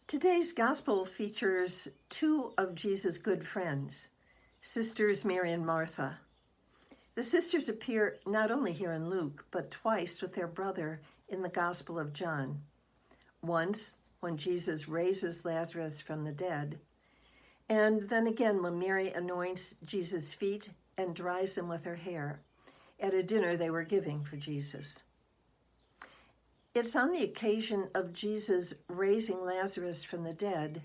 Today's gospel features two of Jesus' good friends, sisters Mary and Martha. The sisters appear not only here in Luke, but twice with their brother in the Gospel of John. Once when Jesus raises Lazarus from the dead, and then again when Mary anoints Jesus' feet and dries them with her hair at a dinner they were giving for Jesus. It's on the occasion of Jesus raising Lazarus from the dead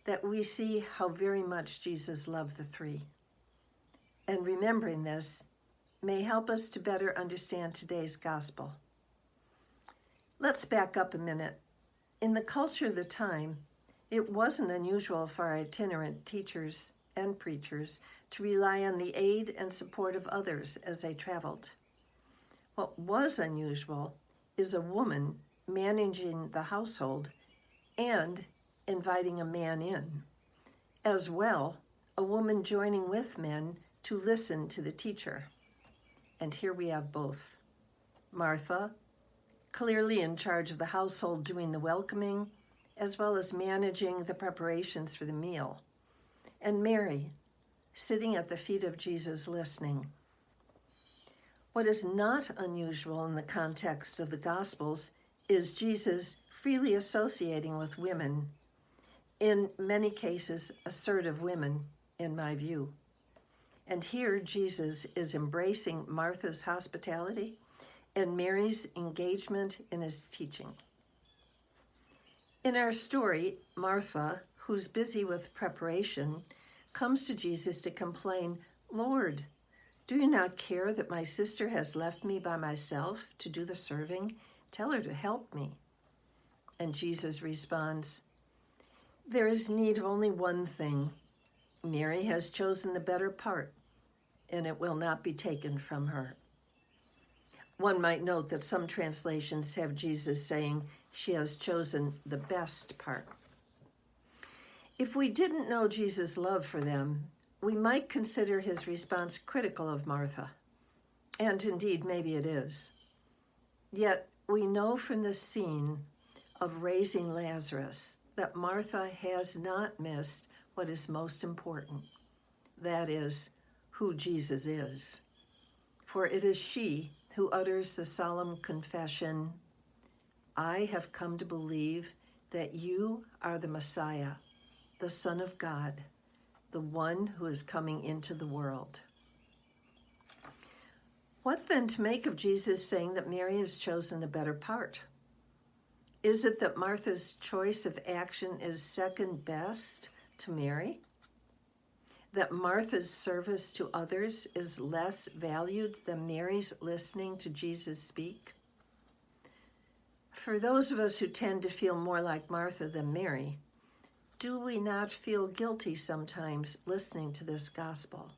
that we see how very much Jesus loved the three. And remembering this may help us to better understand today's gospel. Let's back up a minute. In the culture of the time, it wasn't unusual for itinerant teachers and preachers to rely on the aid and support of others as they traveled. What was unusual is a woman managing the household and inviting a man in. As well, a woman joining with men to listen to the teacher. And here we have both. Martha, clearly in charge of the household doing the welcoming, as well as managing the preparations for the meal. And Mary, sitting at the feet of Jesus listening. What is not unusual in the context of the Gospels is Jesus freely associating with women, in many cases assertive women, in my view. And here Jesus is embracing Martha's hospitality and Mary's engagement in his teaching. In our story, Martha, who's busy with preparation, comes to Jesus to complain, "Lord, do you not care that my sister has left me by myself to do the serving? Tell her to help me." And Jesus responds, "There is need of only one thing. Mary has chosen the better part, and it will not be taken from her." One might note that some translations have Jesus saying she has chosen the best part. If we didn't know Jesus' love for them, we might consider his response critical of Martha. And indeed, maybe it is. Yet we know from the scene of raising Lazarus that Martha has not missed what is most important. That is, who Jesus is. For it is she who utters the solemn confession, "I have come to believe that you are the Messiah, the Son of God, the one who is coming into the world." What then to make of Jesus saying that Mary has chosen the better part? Is it that Martha's choice of action is second best to Mary? That Martha's service to others is less valued than Mary's listening to Jesus speak? For those of us who tend to feel more like Martha than Mary, do we not feel guilty sometimes listening to this gospel?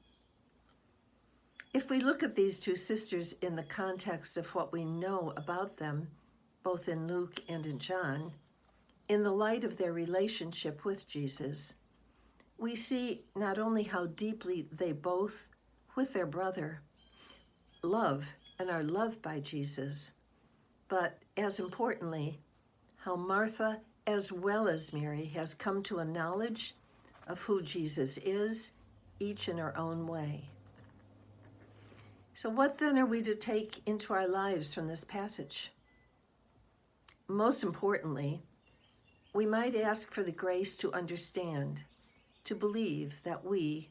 If we look at these two sisters in the context of what we know about them, both in Luke and in John, in the light of their relationship with Jesus, we see not only how deeply they both, with their brother, love and are loved by Jesus, but as importantly, how Martha, as well as Mary, has come to a knowledge of who Jesus is, each in her own way. So what then are we to take into our lives from this passage? Most importantly, we might ask for the grace to understand, to believe that we,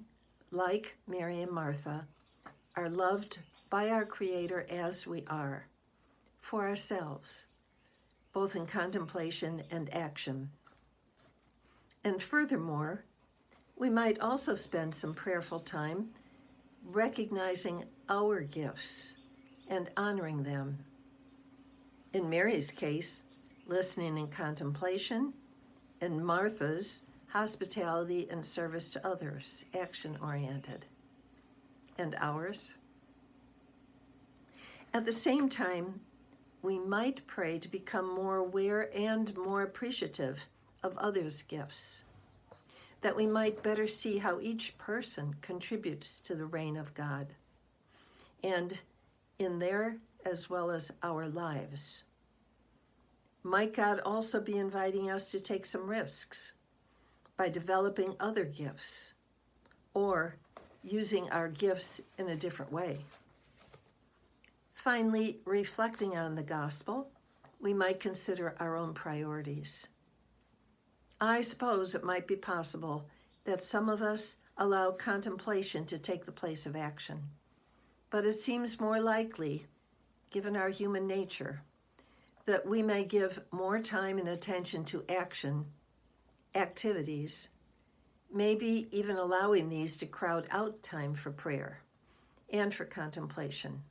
like Mary and Martha, are loved by our Creator as we are, for ourselves, both in contemplation and action. And furthermore, we might also spend some prayerful time recognizing our gifts and honoring them. In Mary's case, listening and contemplation, and Martha's, hospitality and service to others, action-oriented. And ours? At the same time, we might pray to become more aware and more appreciative of others' gifts, that we might better see how each person contributes to the reign of God, and in their as well as our lives. Might God also be inviting us to take some risks by developing other gifts or using our gifts in a different way? Finally, reflecting on the gospel, we might consider our own priorities. I suppose it might be possible that some of us allow contemplation to take the place of action, but it seems more likely, given our human nature, that we may give more time and attention to action, activities, maybe even allowing these to crowd out time for prayer and for contemplation,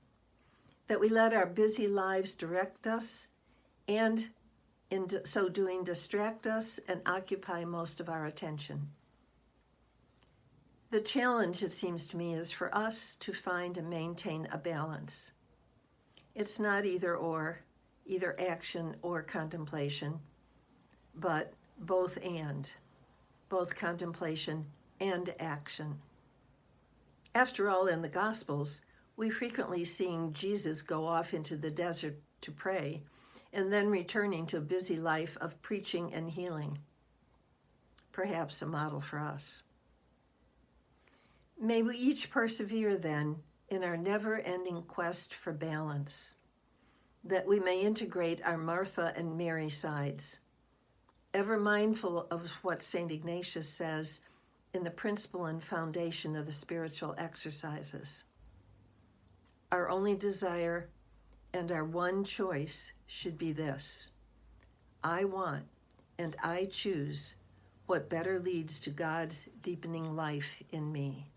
that we let our busy lives direct us and in so doing distract us and occupy most of our attention. The challenge, it seems to me, is for us to find and maintain a balance. It's not either or, either action or contemplation, but both contemplation and action. After all, in the Gospels, we frequently see Jesus go off into the desert to pray and then returning to a busy life of preaching and healing. Perhaps a model for us. May we each persevere then in our never-ending quest for balance, that we may integrate our Martha and Mary sides, ever mindful of what St. Ignatius says in the principle and foundation of the spiritual exercises. Our only desire and our one choice should be this: I want and I choose what better leads to God's deepening life in me.